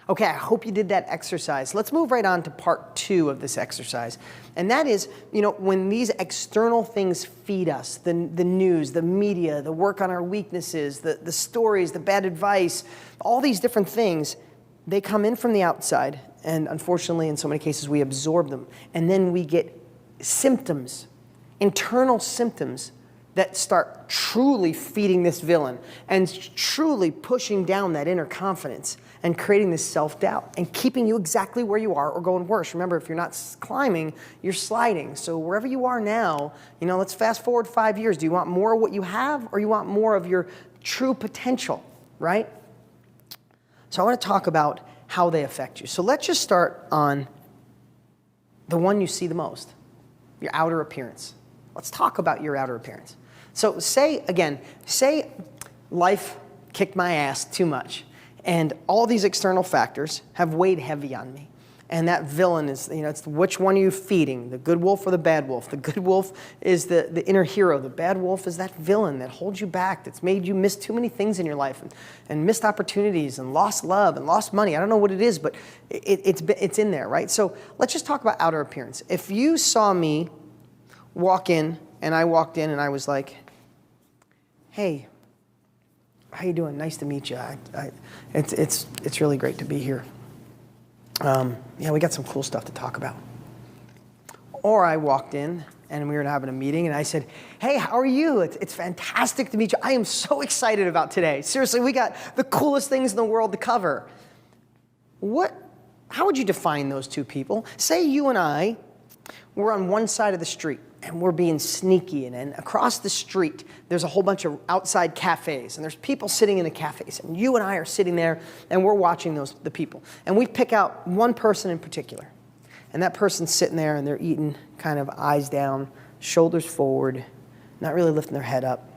Okay, I hope you did that exercise. Let's move right on to part 2 of this exercise. And that is, when these external things feed us, the news, the media, the work on our weaknesses, the stories, the bad advice, all these different things, they come in from the outside. And unfortunately, in so many cases, we absorb them. And then we get symptoms, internal symptoms that start truly feeding this villain and truly pushing down that inner confidence and creating this self-doubt and keeping you exactly where you are or going worse. Remember, if you're not climbing, you're sliding. So wherever you are now, let's fast forward 5 years. Do you want more of what you have, or you want more of your true potential, right? So I want to talk about how they affect you. So let's just start on the one you see the most, your outer appearance. Let's talk about your outer appearance. So say life kicked my ass too much, and all these external factors have weighed heavy on me. And that villain is, it's which one are you feeding, the good wolf or the bad wolf? The good wolf is the inner hero. The bad wolf is that villain that holds you back, that's made you miss too many things in your life, and missed opportunities, and lost love, and lost money. I don't know what it is, but it's in there, right? So let's just talk about outer appearance. If you saw me walk in, and I walked in and I was like, hey, how you doing? Nice to meet you. It's really great to be here. We got some cool stuff to talk about. Or I walked in and we were having a meeting and I said, hey, how are you? It's fantastic to meet you. I am so excited about today. Seriously, we got the coolest things in the world to cover. How would you define those two people? Say you and I were on one side of the street and we're being sneaky, and across the street there's a whole bunch of outside cafes, and there's people sitting in the cafes, and you and I are sitting there and we're watching the people, and we pick out one person in particular, and that person's sitting there and they're eating kind of eyes down, shoulders forward, not really lifting their head up,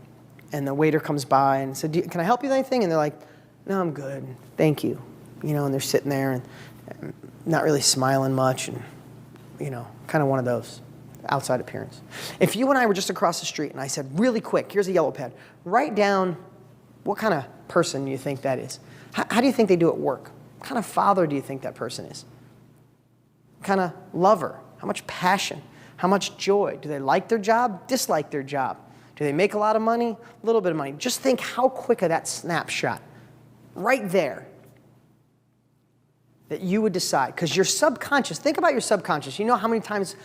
and the waiter comes by and said, can I help you with anything? And they're like, no, I'm good, thank you, and they're sitting there and not really smiling much, and kind of one of those outside appearance. If you and I were just across the street and I said, really quick, here's a yellow pad, write down what kind of person you think that is. How do you think they do at work? What kind of father do you think that person is? What kind of lover? How much passion? How much joy? Do they like their job? Dislike their job? Do they make a lot of money? A little bit of money? Just think how quick of that snapshot right there that you would decide, because your subconscious, think about your subconscious. You know how many times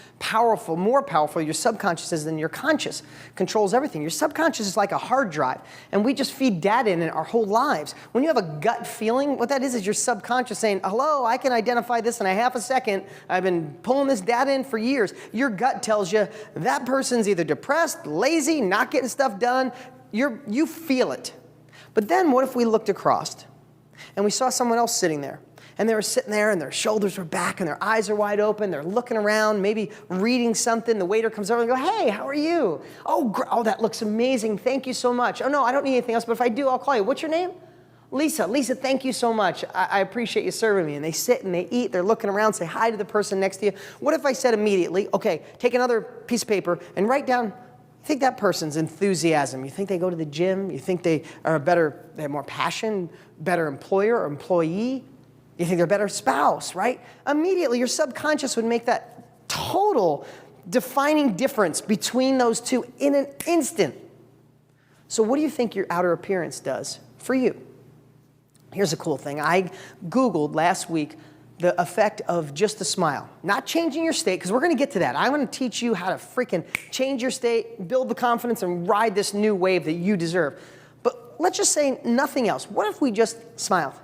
more powerful your subconscious is than your conscious. Controls everything. Your subconscious is like a hard drive, and we just feed data in it our whole lives. When you have a gut feeling, what that is your subconscious saying, hello, I can identify this in a half a second. I've been pulling this data in for years. Your gut tells you that person's either depressed, lazy, not getting stuff done. You feel it. But then what if we looked across and we saw someone else sitting there? And they were sitting there and their shoulders were back and their eyes are wide open. They're looking around, maybe reading something. The waiter comes over and goes, hey, how are you? Oh, that looks amazing. Thank you so much. Oh, no, I don't need anything else, but if I do, I'll call you. What's your name? Lisa. Lisa, thank you so much. I appreciate you serving me. And they sit and they eat. They're looking around, say hi to the person next to you. What if I said immediately, okay, take another piece of paper and write down, you think that person's enthusiasm. You think they go to the gym? You think they have more passion, better employer or employee? You think they're a better spouse, right? Immediately, your subconscious would make that total defining difference between those two in an instant. So what do you think your outer appearance does for you? Here's a cool thing. I Googled last week the effect of just a smile. Not changing your state, because we're going to get to that. I'm going to teach you how to freaking change your state, build the confidence, and ride this new wave that you deserve. But let's just say nothing else. What if we just smiled?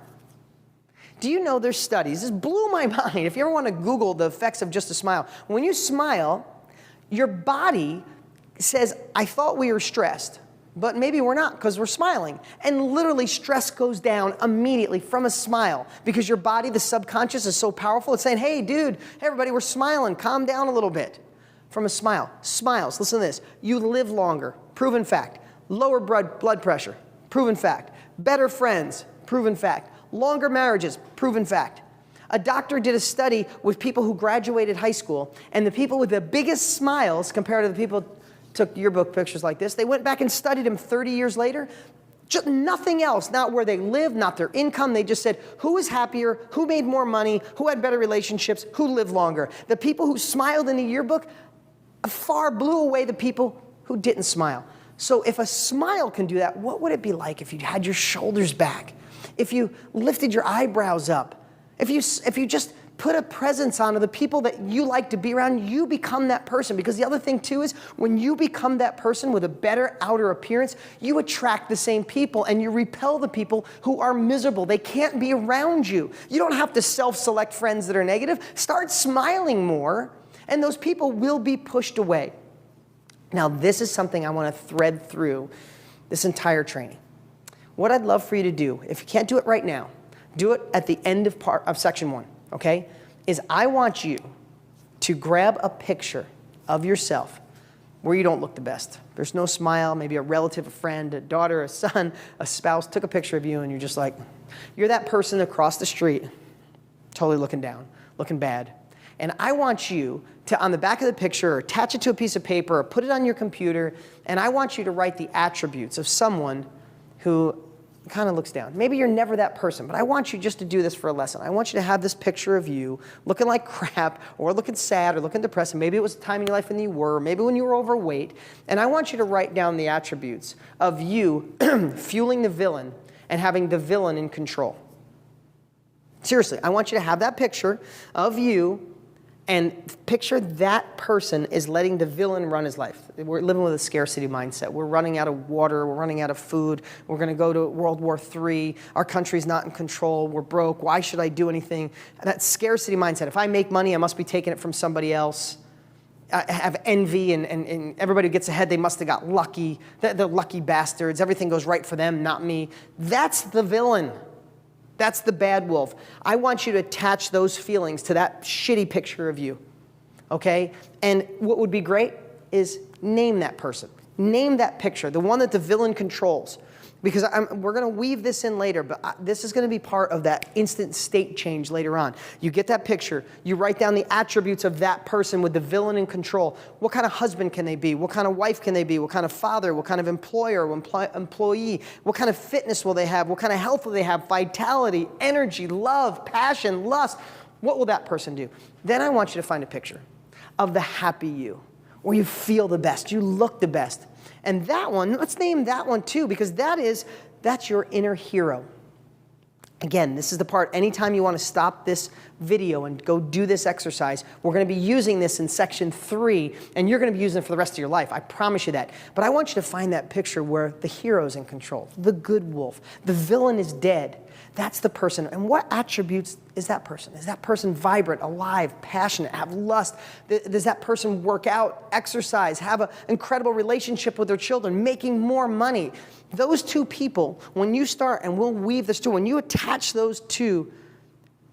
Do you know there's studies? This blew my mind. If you ever want to Google the effects of just a smile, when you smile, your body says, I thought we were stressed, but maybe we're not because we're smiling. And literally stress goes down immediately from a smile because your body, the subconscious, is so powerful. It's saying, hey, dude, hey, everybody, we're smiling. Calm down a little bit. From a smile. Smiles, listen to this. You live longer. Proven fact. Lower blood pressure. Proven fact. Better friends. Proven fact. Longer marriages, proven fact. A doctor did a study with people who graduated high school, and the people with the biggest smiles compared to the people who took yearbook pictures like this, they went back and studied them 30 years later. Just nothing else, not where they live, not their income. They just said, who is happier, who made more money, who had better relationships, who lived longer. The people who smiled in the yearbook far blew away the people who didn't smile. So if a smile can do that, what would it be like if you had your shoulders back? If you lifted your eyebrows up? If you just put a presence onto the people that you like to be around, you become that person. Because the other thing too is when you become that person with a better outer appearance, you attract the same people and you repel the people who are miserable. They can't be around you. You don't have to self-select friends that are negative. Start smiling more and those people will be pushed away. Now this is something I want to thread through this entire training. What I'd love for you to do, if you can't do it right now, do it at the end of section 1. Okay, is I want you to grab a picture of yourself where you don't look the best. There's no smile, maybe a relative, a friend, a daughter, a son, a spouse took a picture of you and you're just like, you're that person across the street, totally looking down, looking bad. And I want you to, on the back of the picture, or attach it to a piece of paper or put it on your computer, and I want you to write the attributes of someone who kind of looks down. Maybe you're never that person, but I want you just to do this for a lesson. I want you to have this picture of you looking like crap or looking sad or looking depressed. And maybe it was a time in your life when you were, maybe when you were overweight. And I want you to write down the attributes of you fueling the villain and having the villain in control. Seriously, I want you to have that picture of you and picture that person is letting the villain run his life. We're living with a scarcity mindset. We're running out of water. We're running out of food. We're going to go to World War III. Our country's not in control. We're broke. Why should I do anything? That scarcity mindset. If I make money, I must be taking it from somebody else. I have envy, and everybody who gets ahead, they must have got lucky. They're lucky bastards. Everything goes right for them, not me. That's the villain. That's the bad wolf. I want you to attach those feelings to that shitty picture of you, okay? And what would be great is name that person. Name that picture, the one that the villain controls. Because we're going to weave this in later, but this is going to be part of that instant state change later on. You get that picture. You write down the attributes of that person with the villain in control. What kind of husband can they be? What kind of wife can they be? What kind of father? What kind of employer, employee? What kind of fitness will they have? What kind of health will they have? Vitality, energy, love, passion, lust. What will that person do? Then I want you to find a picture of the happy you, where you feel the best, you look the best. And that one, let's name that one too, because that's your inner hero. Again, this is the part, anytime you want to stop this video and go do this exercise, we're going to be using this in section 3, and you're going to be using it for the rest of your life. I promise you that. But I want you to find that picture where the hero's in control, the good wolf, the villain is dead. That's the person. And what attributes is that person? Is that person vibrant, alive, passionate, have lust? Does that person work out, exercise, have an incredible relationship with their children, making more money? Those two people, when you start, and we'll weave this too, when you attach those two,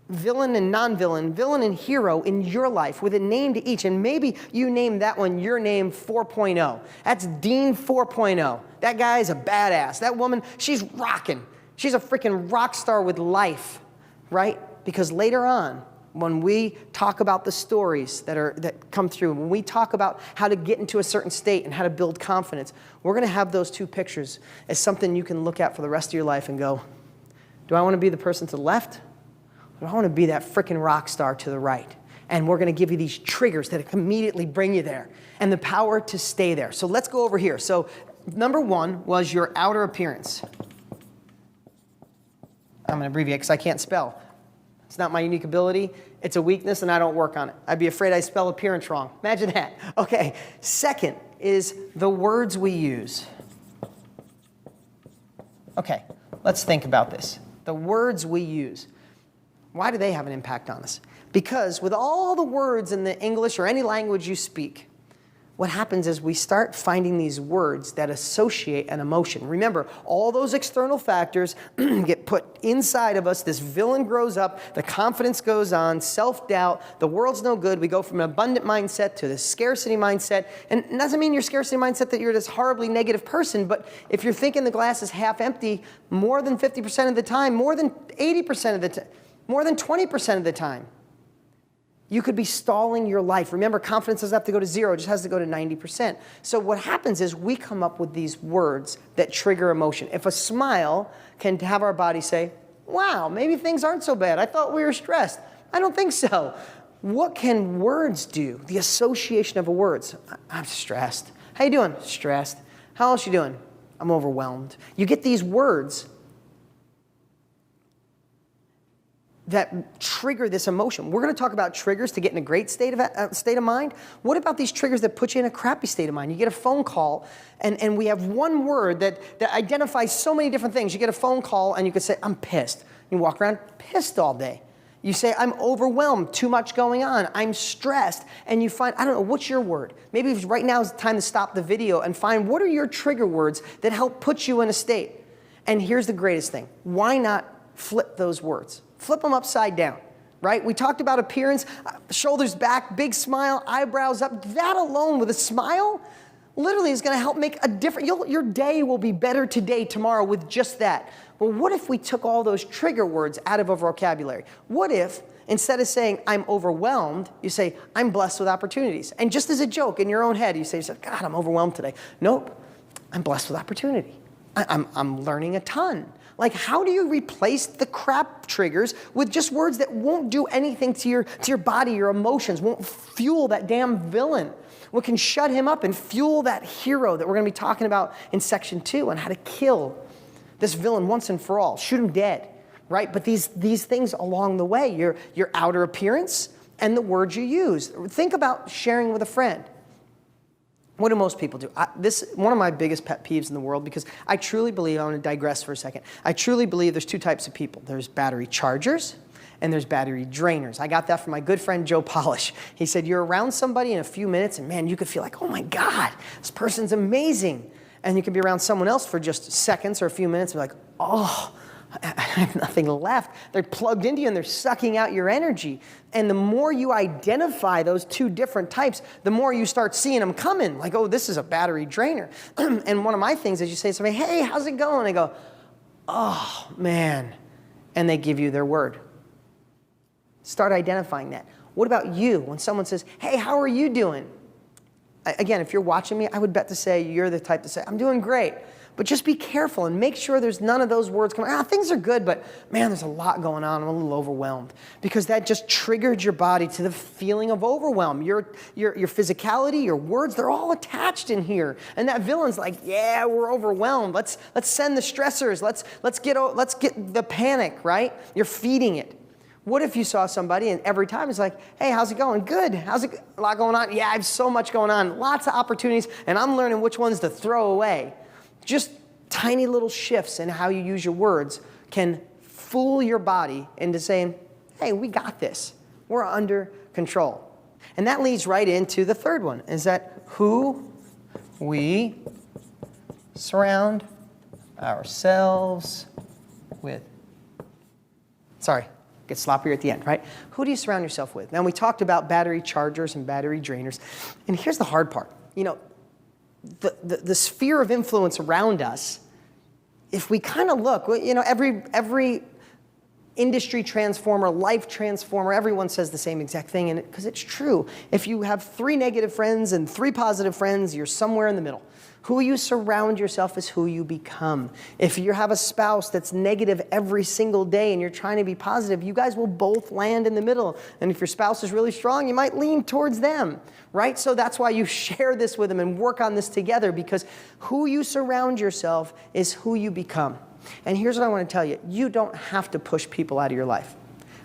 villain and non-villain, villain and hero in your life with a name to each, and maybe you name that one your name 4.0. That's Dean 4.0. That guy is a badass. That woman, she's rocking. She's a freaking rock star with life, right? Because later on, when we talk about the stories that come through, when we talk about how to get into a certain state and how to build confidence, we're going to have those two pictures as something you can look at for the rest of your life and go, do I want to be the person to the left? Or do I want to be that freaking rock star to the right? And we're going to give you these triggers that immediately bring you there and the power to stay there. So let's go over here. So number 1 was your outer appearance. I'm going to abbreviate because I can't spell. It's not my unique ability. It's a weakness, and I don't work on it. I'd be afraid I spell appearance wrong. Imagine that. Okay. Second is the words we use. Okay. Let's think about this. The words we use. Why do they have an impact on us? Because with all the words in the English or any language you speak, what happens is we start finding these words that associate an emotion. Remember, all those external factors get put inside of us. This villain grows up. The confidence goes on. Self-doubt. The world's no good. We go from an abundant mindset to this scarcity mindset. And it doesn't mean your scarcity mindset that you're this horribly negative person, but if you're thinking the glass is half empty more than 50% of the time, more than 80% of the time, more than 20% of the time, You could be stalling your life. Remember, confidence doesn't have to go to 0, it just has to go to 90%. So what happens is we come up with these words that trigger emotion. If a smile can have our body say, wow, maybe things aren't so bad. I thought we were stressed. I don't think so. What can words do? The association of words. I'm stressed. How you doing? Stressed. How else you doing? I'm overwhelmed. You get these words that trigger this emotion. We're going to talk about triggers to get in a great state of mind. What about these triggers that put you in a crappy state of mind? You get a phone call, and we have one word that identifies so many different things. You get a phone call, and you could say, I'm pissed. You walk around pissed all day. You say, I'm overwhelmed, too much going on, I'm stressed, and you find, I don't know, what's your word? Maybe right now is the time to stop the video and find what are your trigger words that help put you in a state. And here's the greatest thing. Why not flip those words? Flip them upside down, right? We talked about appearance, shoulders back, big smile, eyebrows up. That alone with a smile literally is going to help make a difference. Your day will be better today, tomorrow with just that. Well, what if we took all those trigger words out of our vocabulary? What if instead of saying, I'm overwhelmed, you say, I'm blessed with opportunities. And just as a joke in your own head, you say, God, I'm overwhelmed today. Nope, I'm blessed with opportunity. I'm learning a ton. Like, how do you replace the crap triggers with just words that won't do anything to your body, your emotions, won't fuel that damn villain? What can shut him up and fuel that hero that we're going to be talking about in section 2 on how to kill this villain once and for all, shoot him dead, right? But these things along the way, your outer appearance and the words you use. Think about sharing with a friend. What do most people do? One of my biggest pet peeves in the world, because I truly believe, I want to digress for a second, I truly believe there's 2 types of people. There's battery chargers and there's battery drainers. I got that from my good friend Joe Polish. He said, you're around somebody in a few minutes and man, you could feel like, oh my God, this person's amazing. And you can be around someone else for just seconds or a few minutes and be like, oh, I have nothing left. They're plugged into you and they're sucking out your energy. And the more you identify those 2 different types, the more you start seeing them coming. Like, oh, this is a battery drainer. And one of my things is you say to somebody, hey, how's it going? They go, oh, man. And they give you their word. Start identifying that. What about you? When someone says, hey, how are you doing? Again, if you're watching me, I would bet to say you're the type to say, I'm doing great. But just be careful and make sure there's none of those words coming. Things are good, but man, there's a lot going on. I'm a little overwhelmed. Because that just triggered your body to the feeling of overwhelm. Your physicality, your words, they're all attached in here. And that villain's like, yeah, we're overwhelmed. Let's send the stressors. Let's get the panic, right? You're feeding it. What if you saw somebody and every time it's like, hey, how's it going? Good. How's it? A lot going on? Yeah, I have so much going on. Lots of opportunities, and I'm learning which ones to throw away. Just tiny little shifts in how you use your words can fool your body into saying, hey, we got this. We're under control. And that leads right into the third one, is that who we surround ourselves with. Sorry. Get sloppier at the end, right? Who do you surround yourself with? Now, we talked about battery chargers and battery drainers. And here's the hard part. You know, the sphere of influence around us, if we kind of look, you know, every industry transformer, life transformer, everyone says the same exact thing, and because it's true. If you have 3 negative friends and 3 positive friends, you're somewhere in the middle. Who you surround yourself is who you become. If you have a spouse that's negative every single day and you're trying to be positive, you guys will both land in the middle. And if your spouse is really strong, you might lean towards them, right? So that's why you share this with them and work on this together, because who you surround yourself is who you become. And here's what I want to tell you. You don't have to push people out of your life.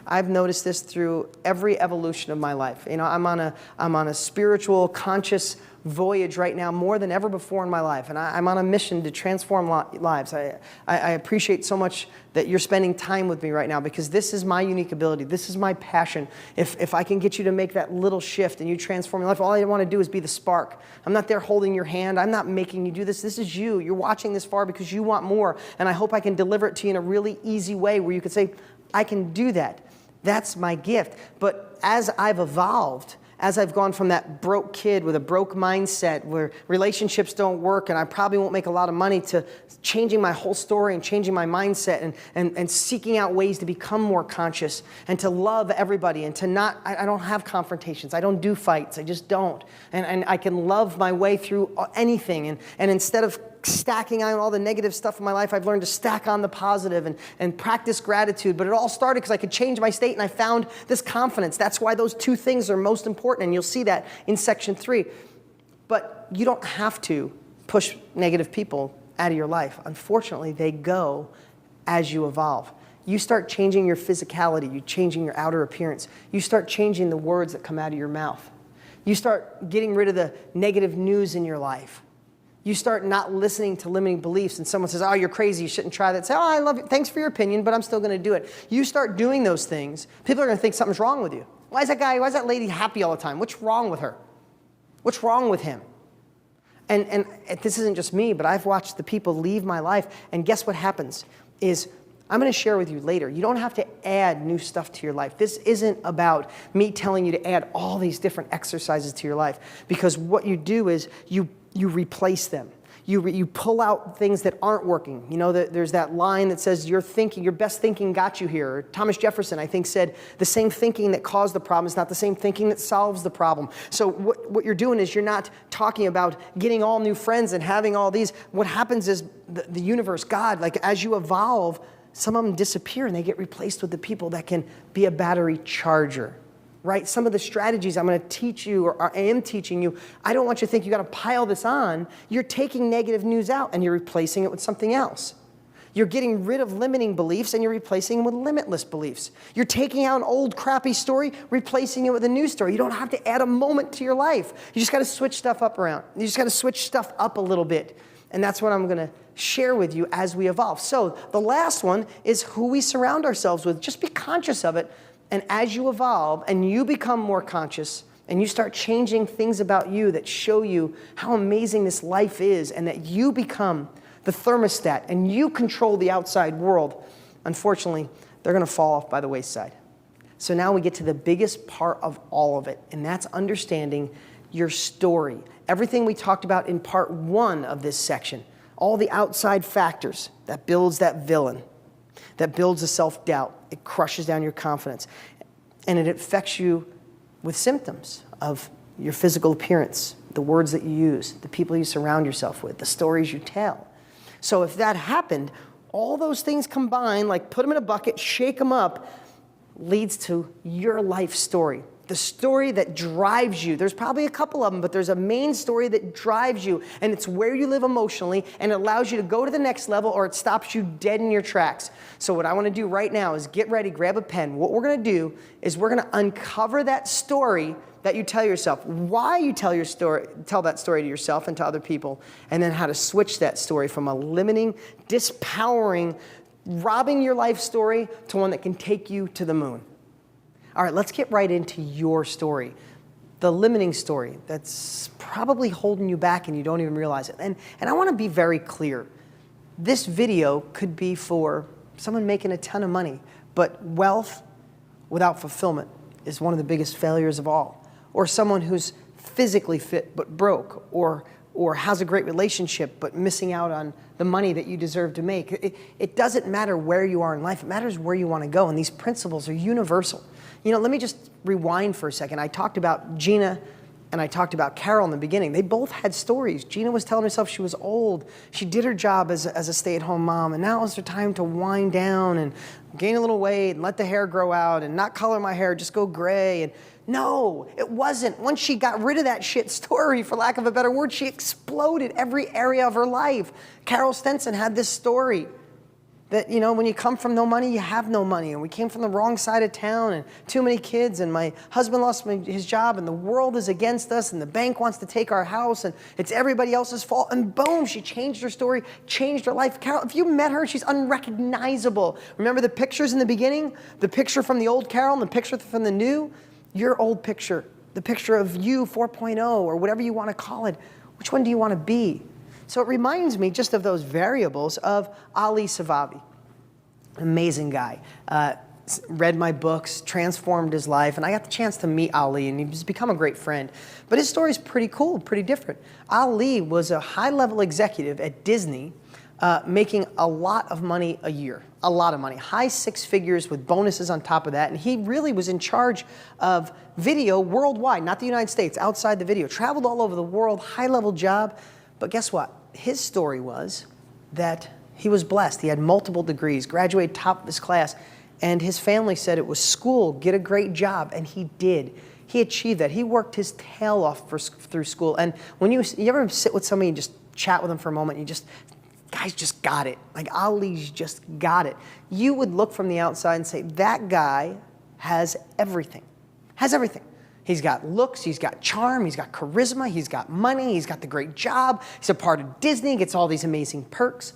I've noticed this through every evolution of my life. You know, I'm on a spiritual, conscious voyage right now more than ever before in my life. And I'm on a mission to transform lives. I appreciate so much that you're spending time with me right now, because this is my unique ability. This is my passion. If I can get you to make that little shift and you transform your life, all I want to do is be the spark. I'm not there holding your hand. I'm not making you do this. This is you. You're watching this far because you want more. And I hope I can deliver it to you in a really easy way where you can say, I can do that. That's my gift. But as I've evolved, as I've gone from that broke kid with a broke mindset where relationships don't work and I probably won't make a lot of money to changing my whole story and changing my mindset and seeking out ways to become more conscious and to love everybody and to not, I don't have confrontations. I don't do fights. I just don't. And I can love my way through anything. And instead of stacking on all the negative stuff in my life, I've learned to stack on the positive and practice gratitude. But it all started because I could change my state and I found this confidence. That's why those two things are most important. And you'll see that in section 3. But you don't have to push negative people out of your life. Unfortunately, they go as you evolve. You start changing your physicality, you changing your outer appearance. You start changing the words that come out of your mouth. You start getting rid of the negative news in your life. You start not listening to limiting beliefs and someone says, oh, you're crazy, you shouldn't try that. Say, oh, I love you, thanks for your opinion, but I'm still gonna do it. You start doing those things, people are gonna think something's wrong with you. Why is that lady happy all the time? What's wrong with her? What's wrong with him? And this isn't just me, but I've watched the people leave my life, and guess what happens is, I'm going to share with you later, you don't have to add new stuff to your life. This isn't about me telling you to add all these different exercises to your life, because what you do is you replace them. You pull out things that aren't working. You know, there's that line that says, your best thinking got you here. Or Thomas Jefferson, I think, said, the same thinking that caused the problem is not the same thinking that solves the problem. So what you're doing is you're not talking about getting all new friends and having all these. What happens is the universe, God, like as you evolve, some of them disappear and they get replaced with the people that can be a battery charger. Right? Some of the strategies I'm going to teach you or I am teaching you, I don't want you to think you got to pile this on. You're taking negative news out and you're replacing it with something else. You're getting rid of limiting beliefs and you're replacing them with limitless beliefs. You're taking out an old crappy story, replacing it with a new story. You don't have to add a moment to your life. You just got to switch stuff up around. You just got to switch stuff up a little bit. And that's what I'm going to share with you as we evolve. So the last one is who we surround ourselves with. Just be conscious of it. And as you evolve and you become more conscious and you start changing things about you that show you how amazing this life is and that you become the thermostat and you control the outside world, unfortunately, they're going to fall off by the wayside. So now we get to the biggest part of all of it, and that's understanding your story. Everything we talked about in part 1 of this section, all the outside factors that builds that villain, that builds a self-doubt. It crushes down your confidence. And it affects you with symptoms of your physical appearance, the words that you use, the people you surround yourself with, the stories you tell. So if that happened, all those things combined, like put them in a bucket, shake them up, leads to your life story. The story that drives you. There's probably a couple of them, but there's a main story that drives you, and it's where you live emotionally, and it allows you to go to the next level, or it stops you dead in your tracks. So what I want to do right now is get ready, grab a pen. What we're going to do is we're going to uncover that story that you tell yourself, why you tell that story to yourself and to other people, and then how to switch that story from a limiting, dispowering, robbing your life story to one that can take you to the moon. All right, let's get right into your story, the limiting story that's probably holding you back and you don't even realize it. And I want to be very clear. This video could be for someone making a ton of money, but wealth without fulfillment is one of the biggest failures of all. Or someone who's physically fit but broke, or has a great relationship but missing out on the money that you deserve to make. It doesn't matter where you are in life. It matters where you want to go, and these principles are universal. You know, let me just rewind for a second. I talked about Gina and I talked about Carol in the beginning. They both had stories. Gina was telling herself she was old. She did her job as a stay-at-home mom, and now it's her time to wind down and gain a little weight and let the hair grow out and not color my hair, just go gray. And no, it wasn't. Once she got rid of that shit story, for lack of a better word, she exploded every area of her life. Carol Stenson had this story that, you know, when you come from no money, you have no money. And we came from the wrong side of town and too many kids, and my husband lost his job, and the world is against us, and the bank wants to take our house, and it's everybody else's fault. And boom, she changed her story, changed her life. Carol, if you met her, she's unrecognizable. Remember the pictures in the beginning? The picture from the old Carol and the picture from the new? Your old picture, the picture of you 4.0 or whatever you want to call it. Which one do you want to be? So it reminds me just of those variables of Ali Savavi, amazing guy. read my books, transformed his life, and I got the chance to meet Ali, and he's become a great friend. But his story's pretty cool, pretty different. Ali was a high-level executive at Disney, making a lot of money a year, a lot of money, high six figures with bonuses on top of that. And he really was in charge of video worldwide, not the United States, outside the video, traveled all over the world, high-level job. But guess what? His story was that he was blessed. He had multiple degrees, graduated top of his class, and his family said it was school, get a great job, and he did. He achieved that. He worked his tail off through school. And when you ever sit with somebody and just chat with them for a moment, guys just got it. Like Ali's just got it. You would look from the outside and say, that guy has everything. Has everything. He's got looks, he's got charm, he's got charisma, he's got money, he's got the great job, he's a part of Disney, gets all these amazing perks.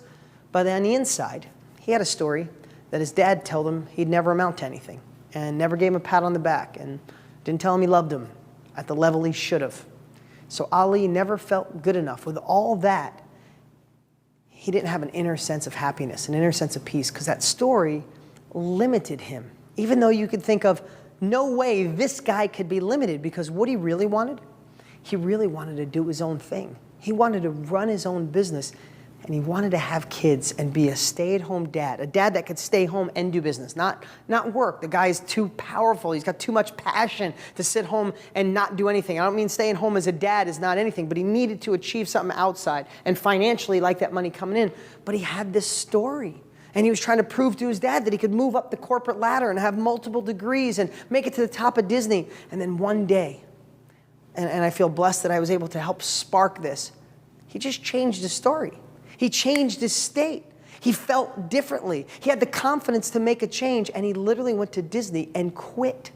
But on the inside, he had a story that his dad told him he'd never amount to anything and never gave him a pat on the back and didn't tell him he loved him at the level he should have. So Ali never felt good enough. With all that, he didn't have an inner sense of happiness, an inner sense of peace, because that story limited him. Even though you could think of, no way this guy could be limited, because what he really wanted to do his own thing. He wanted to run his own business, and he wanted to have kids and be a stay-at-home dad, a dad that could stay home and do business, not work. The guy is too powerful. He's got too much passion to sit home and not do anything. I don't mean staying home as a dad is not anything, but he needed to achieve something outside and financially like that money coming in. But he had this story, and he was trying to prove to his dad that he could move up the corporate ladder and have multiple degrees and make it to the top of Disney. And then one day, and I feel blessed that I was able to help spark this, he just changed his story. He changed his state. He felt differently. He had the confidence to make a change, and he literally went to Disney and quit.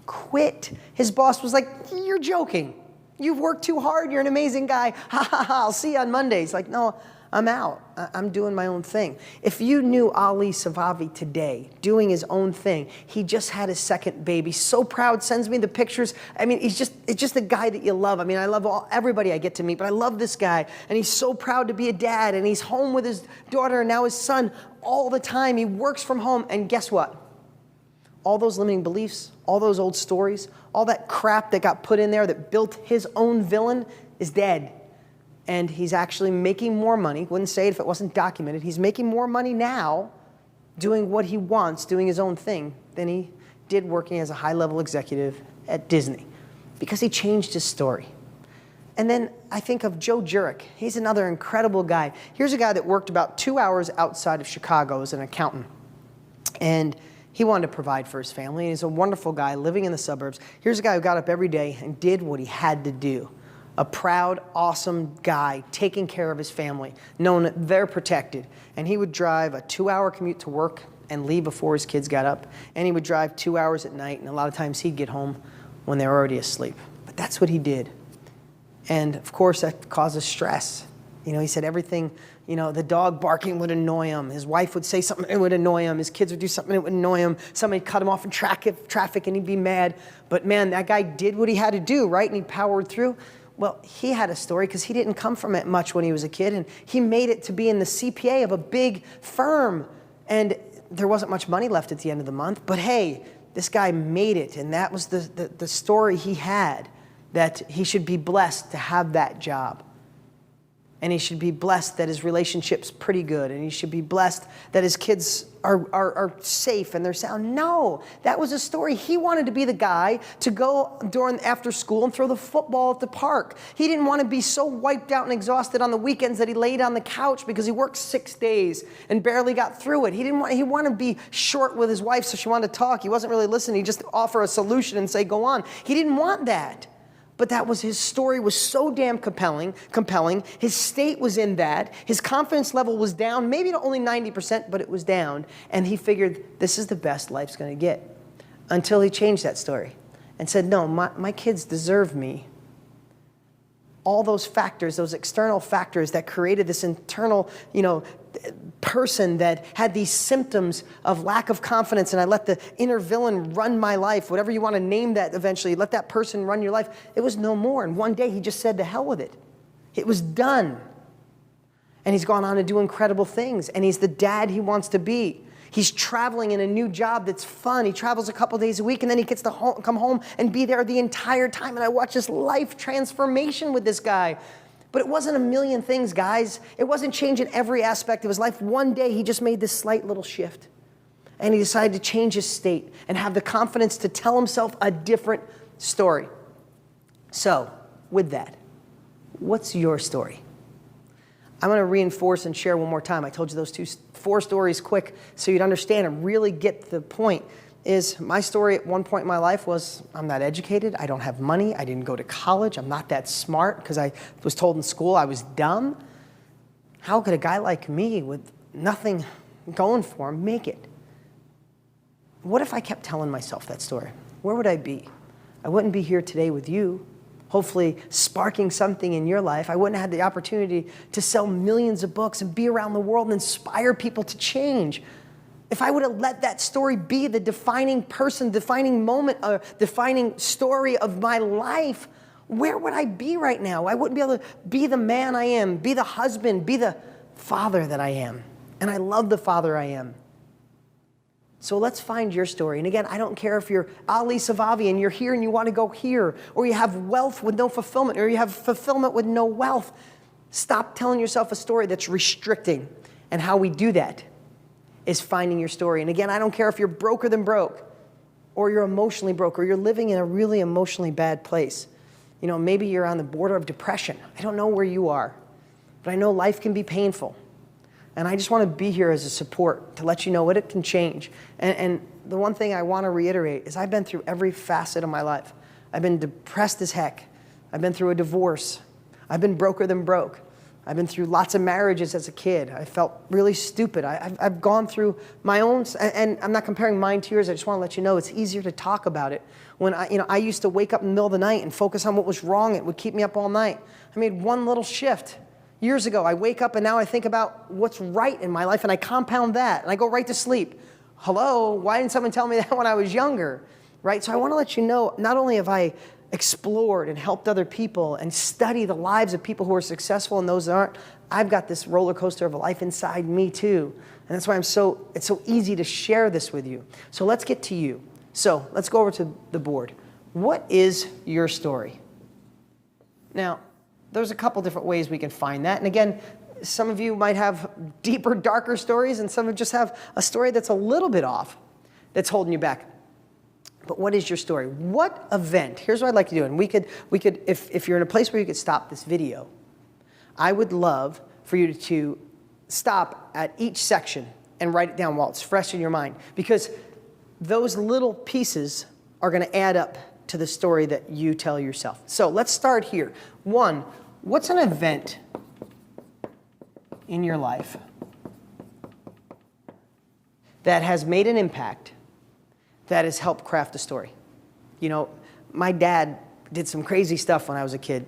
Quit. His boss was like, you're joking. You've worked too hard. You're an amazing guy. Ha, ha, ha. I'll see you on Monday. He's like, no, I'm out. I'm doing my own thing. If you knew Ali Savavi today doing his own thing, he just had his second baby. So proud, sends me the pictures. I mean, it's just a guy that you love. I mean, I love everybody I get to meet, but I love this guy. And he's so proud to be a dad. And he's home with his daughter and now his son all the time. He works from home. And guess what? All those limiting beliefs, all those old stories, all that crap that got put in there that built his own villain is dead. And he's actually making more money. Wouldn't say it if it wasn't documented. He's making more money now doing what he wants, doing his own thing, than he did working as a high-level executive at Disney, because he changed his story. And then I think of Joe Jurek. He's another incredible guy. Here's a guy that worked about 2 hours outside of Chicago as an accountant. And he wanted to provide for his family. And he's a wonderful guy living in the suburbs. Here's a guy who got up every day and did what he had to do. A proud, awesome guy taking care of his family, knowing that they're protected. And he would drive a 2-hour commute to work and leave before his kids got up. And he would drive 2 hours at night, and a lot of times he'd get home when they were already asleep. But that's what he did. And of course, that causes stress. You know, he said everything, you know, the dog barking would annoy him. His wife would say something, it would annoy him. His kids would do something, it would annoy him. Somebody cut him off in traffic and he'd be mad. But man, that guy did what he had to do, right? And he powered through. Well, he had a story because he didn't come from it much when he was a kid, and he made it to be in the CPA of a big firm, and there wasn't much money left at the end of the month, but hey, this guy made it, and that was the story he had, that he should be blessed to have that job. And he should be blessed that his relationship's pretty good, and he should be blessed that his kids are safe and they're sound. No, that was a story. He wanted to be the guy to go after school and throw the football at the park. He didn't want to be so wiped out and exhausted on the weekends that he laid on the couch because he worked 6 days and barely got through it. He wanted to be short with his wife so she wanted to talk. He wasn't really listening. He'd just offer a solution and say, go on. He didn't want that. But that was his story, was so damn compelling. His state was in that. His confidence level was down, maybe to only 90%, but it was down. And he figured, this is the best life's going to get. Until he changed that story and said, no, my kids deserve me. All those factors, those external factors that created this internal, person that had these symptoms of lack of confidence, and I let the inner villain run my life, whatever you want to name that eventually, let that person run your life. It was no more. And one day he just said, to hell with it. It was done. And he's gone on to do incredible things. And he's the dad he wants to be. He's traveling in a new job that's fun. He travels a couple days a week, and then he gets to come home and be there the entire time. And I watch this life transformation with this guy. But it wasn't a million things, guys. It wasn't changing every aspect of his life. One day, he just made this slight little shift. And he decided to change his state and have the confidence to tell himself a different story. So, with that, what's your story? I'm going to reinforce and share one more time. I told you those 4 stories quick so you'd understand and really get the point. Is my story at one point in my life was I'm not educated, I don't have money, I didn't go to college, I'm not that smart because I was told in school I was dumb. How could a guy like me with nothing going for him make it? What if I kept telling myself that story? Where would I be? I wouldn't be here today with you, hopefully sparking something in your life. I wouldn't have had the opportunity to sell millions of books and be around the world and inspire people to change. If I would have let that story be the defining person, defining moment, or defining story of my life, where would I be right now? I wouldn't be able to be the man I am, be the husband, be the father that I am. And I love the father I am. So let's find your story. And again, I don't care if you're Ali Savavi and you're here and you want to go here, or you have wealth with no fulfillment, or you have fulfillment with no wealth. Stop telling yourself a story that's restricting. And how we do that is finding your story. And again, I don't care if you're broker than broke, or you're emotionally broke, or you're living in a really emotionally bad place. You know, maybe you're on the border of depression. I don't know where you are, but I know life can be painful. And I just want to be here as a support to let you know what it can change. And the one thing I want to reiterate is I've been through every facet of my life. I've been depressed as heck. I've been through a divorce. I've been broker than broke. I've been through lots of marriages as a kid. I felt really stupid. I've gone through my own, and I'm not comparing mine to yours. I just want to let you know it's easier to talk about it. When I used to wake up in the middle of the night and focus on what was wrong. It would keep me up all night. I made one little shift. Years ago, I wake up and now I think about what's right in my life and I compound that and I go right to sleep. Hello, why didn't someone tell me that when I was younger? Right? So I want to let you know, not only have I explored and helped other people and study the lives of people who are successful and those that aren't, I've got this roller coaster of a life inside me too. And that's why it's so easy to share this with you. So let's get to you. So let's go over to the board. What is your story? Now, there's a couple different ways we can find that. And again, some of you might have deeper, darker stories, and some of just have a story that's a little bit off, that's holding you back. But what is your story? What event? Here's what I'd like to do. And we could, if you're in a place where you could stop this video, I would love for you to stop at each section and write it down while it's fresh in your mind. Because those little pieces are going to add up to the story that you tell yourself. So let's start here. 1, what's an event in your life that has made an impact that has helped craft a story? You know, my dad did some crazy stuff when I was a kid.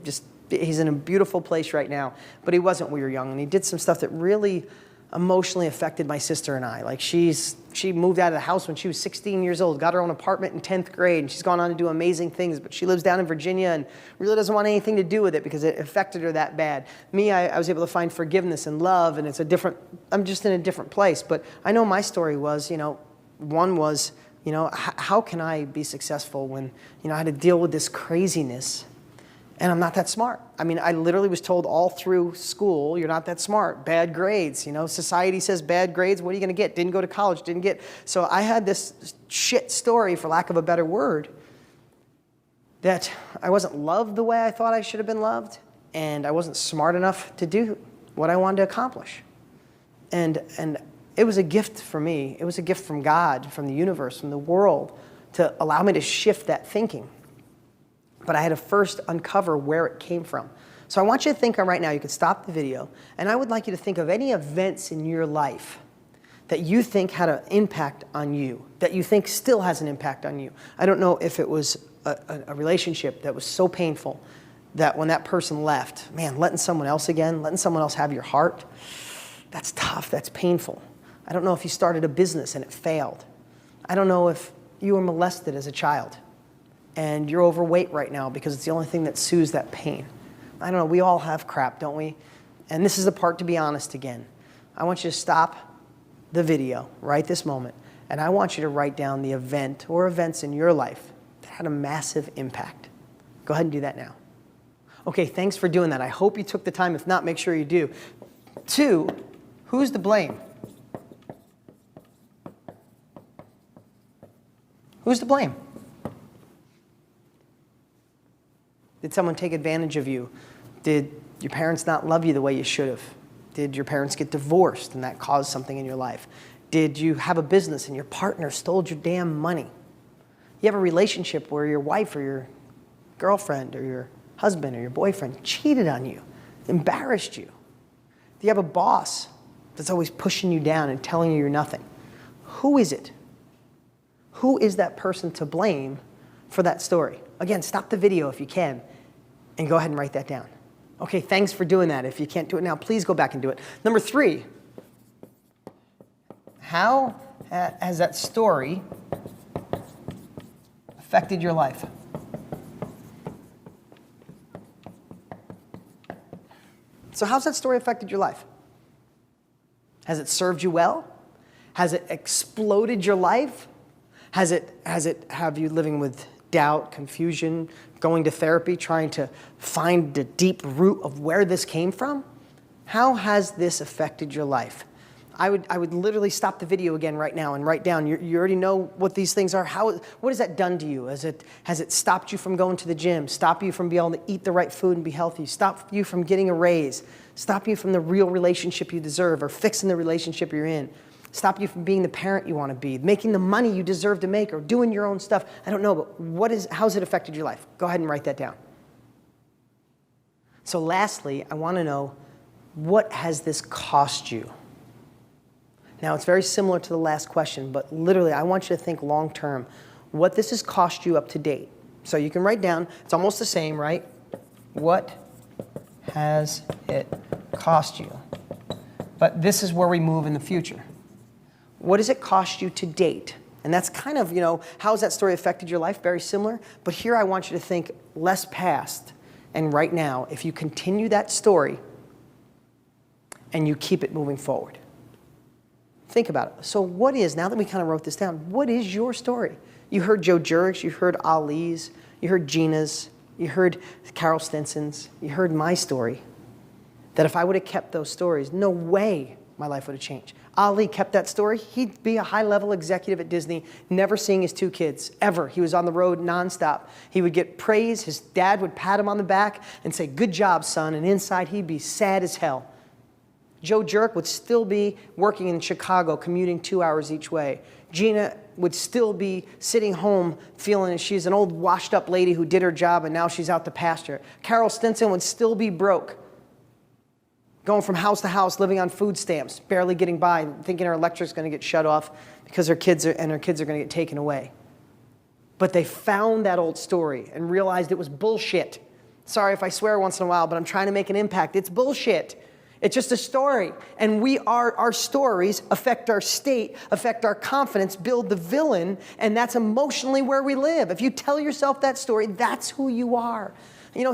He's in a beautiful place right now, but he wasn't when we were young. And he did some stuff that really emotionally affected my sister and I. Like she moved out of the house when she was 16 years old, got her own apartment in 10th grade, and she's gone on to do amazing things, but she lives down in Virginia and really doesn't want anything to do with it because it affected her that bad. Me, I was able to find forgiveness and love, and I'm just in a different place. But I know my story was, one was, how can I be successful when, I had to deal with this craziness and I'm not that smart. I mean, I literally was told all through school, you're not that smart, bad grades. Society says bad grades, what are you going to get? Didn't go to college, didn't get. So I had this shit story, for lack of a better word, that I wasn't loved the way I thought I should have been loved, and I wasn't smart enough to do what I wanted to accomplish. And it was a gift for me. It was a gift from God, from the universe, from the world, to allow me to shift that thinking. But I had to first uncover where it came from. So I want you to think right now, you can stop the video, and I would like you to think of any events in your life that you think had an impact on you, that you think still has an impact on you. I don't know if it was a relationship that was so painful that when that person left, man, letting someone else have your heart, that's tough, that's painful. I don't know if you started a business and it failed. I don't know if you were molested as a child and you're overweight right now because it's the only thing that soothes that pain. I don't know, we all have crap, don't we? And this is the part to be honest again. I want you to stop the video right this moment, and I want you to write down the event or events in your life that had a massive impact. Go ahead and do that now. Okay, thanks for doing that. I hope you took the time. If not, make sure you do. 2, who's to blame? Who's to blame? Did someone take advantage of you? Did your parents not love you the way you should have? Did your parents get divorced and that caused something in your life? Did you have a business and your partner stole your damn money? You have a relationship where your wife or your girlfriend or your husband or your boyfriend cheated on you, embarrassed you? Do you have a boss that's always pushing you down and telling you you're nothing? Who is it? Who is that person to blame for that story? Again, stop the video if you can and go ahead and write that down. Okay, thanks for doing that. If you can't do it now, please go back and do it. Number 3, how has that story affected your life? So how's that story affected your life? Has it served you well? Has it exploded your life? Has it have you living with doubt, confusion, going to therapy, trying to find the deep root of where this came from? How has this affected your life? I would literally stop the video again right now and write down. You already know what these things are. What has that done to you? Has it stopped you from going to the gym? Stopped you from being able to eat the right food and be healthy? Stopped you from getting a raise? Stopped you from the real relationship you deserve or fixing the relationship you're in? Stop you from being the parent you want to be, making the money you deserve to make, or doing your own stuff? I don't know, but how's it affected your life? Go ahead and write that down. So lastly, I want to know, what has this cost you? Now, it's very similar to the last question, but literally, I want you to think long term, what this has cost you up to date. So you can write down, it's almost the same, right? What has it cost you? But this is where we move in the future. What does it cost you to date? And that's kind of, how has that story affected your life? Very similar. But here I want you to think less past and right now, if you continue that story and you keep it moving forward. Think about it. So what is, now that we kind of wrote this down, what is your story? You heard Joe Jurik's, you heard Ali's, you heard Gina's, you heard Carol Stinson's, you heard my story. That if I would have kept those stories, no way my life would have changed. Ali kept that story. He'd be a high-level executive at Disney, never seeing his 2 kids, ever. He was on the road nonstop. He would get praise. His dad would pat him on the back and say, "Good job, son." And inside, he'd be sad as hell. Joe Jurik would still be working in Chicago, commuting 2 hours each way. Gina would still be sitting home feeling she's an old washed-up lady who did her job and now she's out to pasture. Carol Stinson would still be broke, going from house to house, living on food stamps, barely getting by, thinking her electric's going to get shut off because her kids are going to get taken away. But they found that old story and realized it was bullshit. Sorry if I swear once in a while, but I'm trying to make an impact. It's bullshit. It's just a story. And our stories affect our state, affect our confidence, build the villain, and that's emotionally where we live. If you tell yourself that story, that's who you are.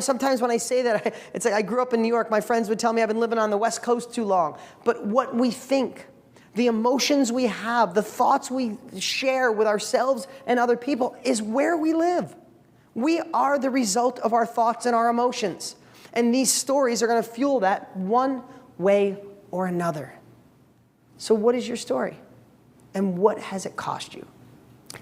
Sometimes when I say that, it's like I grew up in New York. My friends would tell me I've been living on the West Coast too long. But what we think, the emotions we have, the thoughts we share with ourselves and other people is where we live. We are the result of our thoughts and our emotions. And these stories are going to fuel that one way or another. So what is your story? And what has it cost you?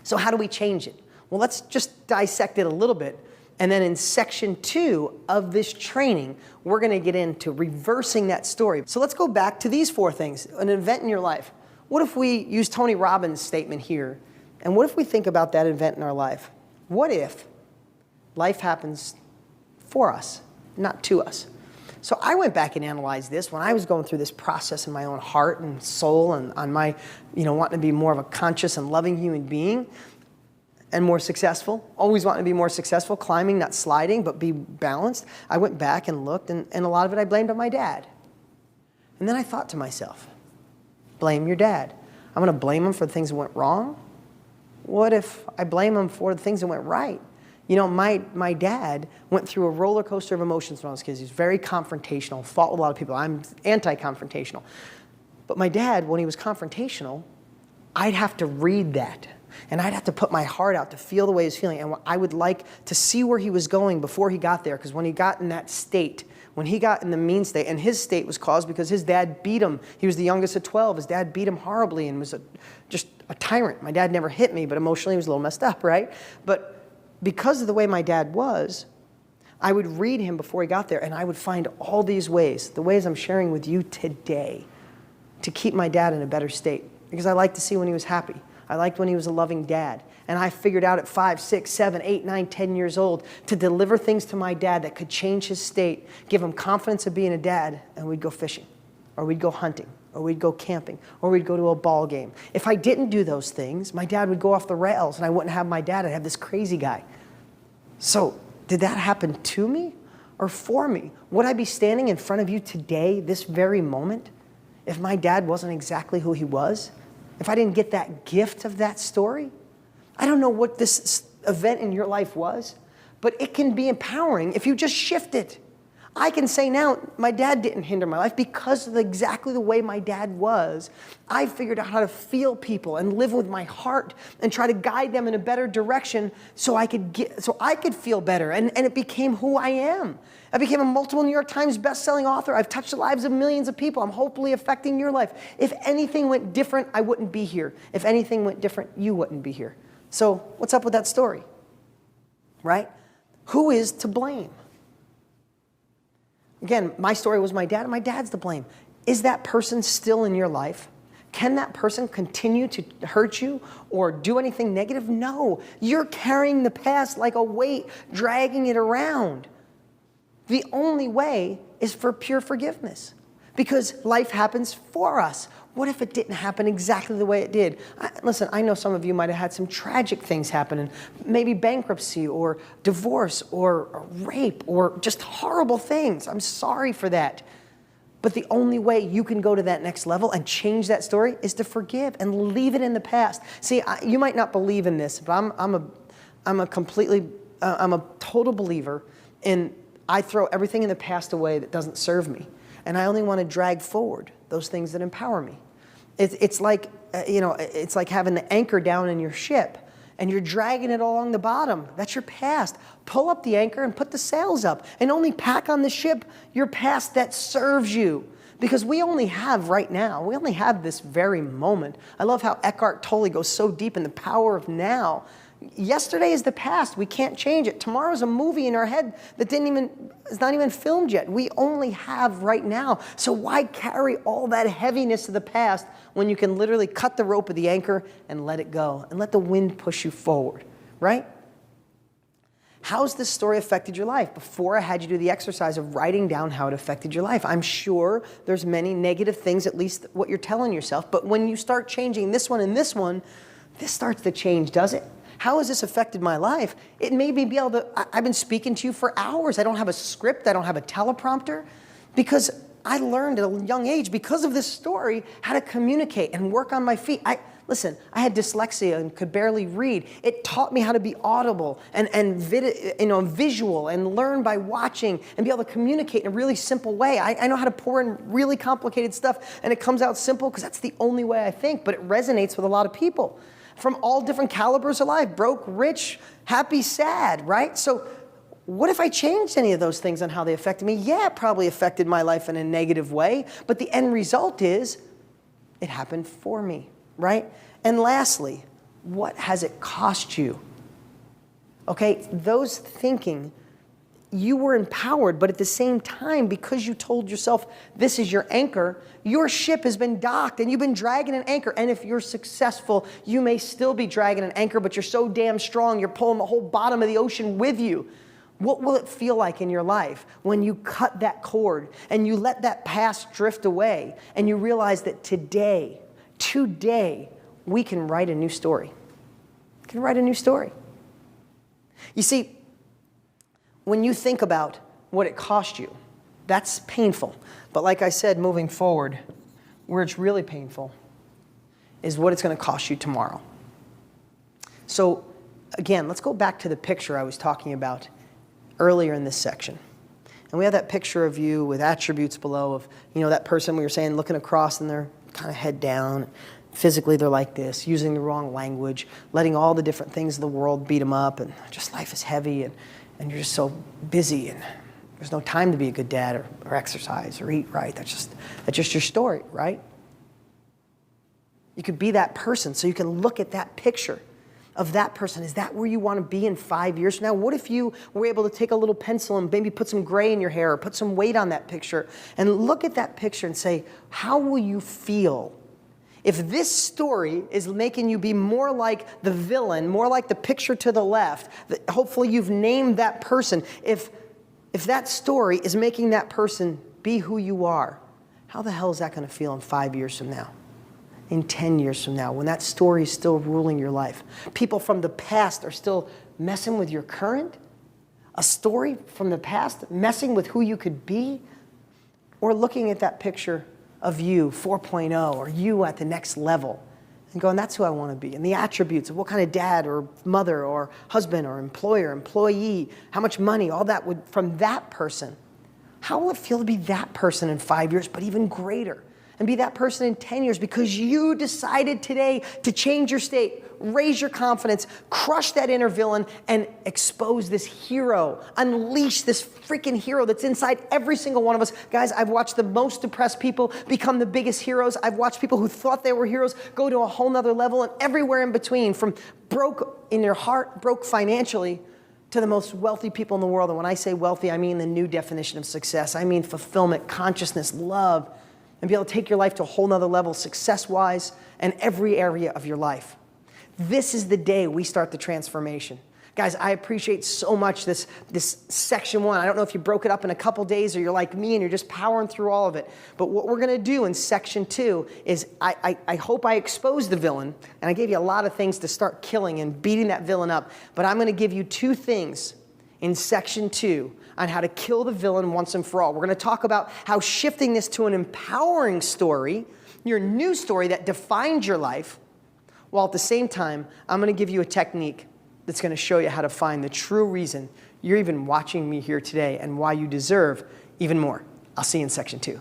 So how do we change it? Well, let's just dissect it a little bit. And then in section 2 of this training, we're going to get into reversing that story. So let's go back to these 4 things. An event in your life. What if we use Tony Robbins' statement here? And what if we think about that event in our life? What if life happens for us, not to us? So I went back and analyzed this when I was going through this process in my own heart and soul and on my, wanting to be more of a conscious and loving human being. And more successful, always wanting to be more successful, climbing, not sliding, but be balanced. I went back and looked, and a lot of it I blamed on my dad. And then I thought to myself, blame your dad. I'm going to blame him for the things that went wrong? What if I blame him for the things that went right? My dad went through a roller coaster of emotions when I was a kid. He was very confrontational, fought with a lot of people. I'm anti-confrontational. But my dad, when he was confrontational, I'd have to read that. And I'd have to put my heart out to feel the way he was feeling. And I would like to see where he was going before he got there. Because when he got in that state, when he got in the mean state, and his state was caused because his dad beat him. He was the youngest of 12. His dad beat him horribly and was just a tyrant. My dad never hit me, but emotionally he was a little messed up, right? But because of the way my dad was, I would read him before he got there, and I would find all these ways, the ways I'm sharing with you today, to keep my dad in a better state. Because I liked to see when he was happy. I liked when he was a loving dad. And I figured out at 5, 6, 7, 8, 9, 10 years old to deliver things to my dad that could change his state, give him confidence of being a dad, and we'd go fishing, or we'd go hunting, or we'd go camping, or we'd go to a ball game. If I didn't do those things, my dad would go off the rails, and I wouldn't have my dad. I'd have this crazy guy. So did that happen to me or for me? Would I be standing in front of you today, this very moment, if my dad wasn't exactly who he was? If I didn't get that gift of that story? I don't know what this event in your life was, but it can be empowering if you just shift it. I can say now, my dad didn't hinder my life because of exactly the way my dad was. I figured out how to feel people and live with my heart and try to guide them in a better direction so I could feel better. And it became who I am. I became a multiple New York Times best-selling author. I've touched the lives of millions of people. I'm hopefully affecting your life. If anything went different, I wouldn't be here. If anything went different, you wouldn't be here. So what's up with that story? Right? Who is to blame? Again, my story was my dad, and my dad's to blame. Is that person still in your life? Can that person continue to hurt you or do anything negative? No. You're carrying the past like a weight, dragging it around. The only way is for pure forgiveness, because life happens for us. What if it didn't happen exactly the way it did? Listen, I know some of you might have had some tragic things happen, maybe bankruptcy or divorce or rape or just horrible things. I'm sorry for that. But the only way you can go to that next level and change that story is to forgive and leave it in the past. See, you might not believe in this, but I'm a total believer in I throw everything in the past away that doesn't serve me. And I only want to drag forward those things that empower me. It's like, it's like having the anchor down in your ship and you're dragging it along the bottom. That's your past. Pull up the anchor and put the sails up and only pack on the ship your past that serves you. Because we only have right now, we only have this very moment. I love how Eckhart Tolle goes so deep in the power of now. Yesterday is the past. We can't change it. Tomorrow's a movie in our head that is not even filmed yet. We only have right now. So why carry all that heaviness of the past when you can literally cut the rope of the anchor and let it go and let the wind push you forward, right? How's this story affected your life? Before I had you do the exercise of writing down how it affected your life. I'm sure there's many negative things, at least what you're telling yourself. But when you start changing this one and this one, this starts to change, does it? How has this affected my life? It made me be able to, I've been speaking to you for hours. I don't have a script. I don't have a teleprompter because I learned at a young age, because of this story, how to communicate and work on my feet. Listen, I had dyslexia and could barely read. It taught me how to be audible and visual and learn by watching and be able to communicate in a really simple way. I know how to pour in really complicated stuff and it comes out simple because that's the only way I think, but it resonates with a lot of people from all different calibers of life, broke, rich, happy, sad, right? So what if I changed any of those things on how they affected me? Yeah, it probably affected my life in a negative way, but the end result is it happened for me, right? And lastly, what has it cost you? Okay, those thinking, you were empowered, but at the same time, because you told yourself this is your anchor, your ship has been docked and you've been dragging an anchor. And if you're successful, you may still be dragging an anchor, but you're so damn strong, you're pulling the whole bottom of the ocean with you. What will it feel like in your life when you cut that cord and you let that past drift away and you realize that today, we can write a new story. We can write a new story. You see, when you think about what it cost you, that's painful. But like I said, moving forward, where it's really painful is what it's going to cost you tomorrow. So again, let's go back to the picture I was talking about earlier in this section. And we have that picture of you with attributes below of, that person we were saying looking across and they're kind of head down. Physically, they're like this, using the wrong language, letting all the different things of the world beat them up, and just life is heavy, and you're just so busy, and there's no time to be a good dad or exercise or eat right. That's just your story, right? You could be that person, so you can look at that picture of that person. Is that where you want to be in 5 years from now? What if you were able to take a little pencil and maybe put some gray in your hair or put some weight on that picture and look at that picture and say, how will you feel if this story is making you be more like the villain, more like the picture to the left? Hopefully you've named that person. If that story is making that person be who you are, how the hell is that going to feel in 5 years from now? In 10 years from now, when that story is still ruling your life? People from the past are still messing with your current? A story from the past messing with who you could be? Or looking at that picture of you 4.0 or you at the next level and going, that's who I want to be. And the attributes of what kind of dad or mother or husband or employer, employee, how much money, all that would from that person. How will it feel to be that person in 5 years, but even greater? And be that person in 10 years because you decided today to change your state, raise your confidence, crush that inner villain, and expose this hero, unleash this freaking hero that's inside every single one of us. Guys, I've watched the most depressed people become the biggest heroes. I've watched people who thought they were heroes go to a whole nother level, and everywhere in between, from broke in their heart, broke financially, to the most wealthy people in the world. And when I say wealthy, I mean the new definition of success. I mean fulfillment, consciousness, love, and be able to take your life to a whole nother level, success-wise, and every area of your life. This is the day we start the transformation. Guys, I appreciate so much this section 1. I don't know if you broke it up in a couple days or you're like me and you're just powering through all of it. But what we're going to do in section 2 is I hope I exposed the villain, and I gave you a lot of things to start killing and beating that villain up. But I'm going to give you 2 things in section 2 on how to kill the villain once and for all. We're going to talk about how shifting this to an empowering story, your new story that defines your life, while at the same time, I'm going to give you a technique that's going to show you how to find the true reason you're even watching me here today and why you deserve even more. I'll see you in section 2.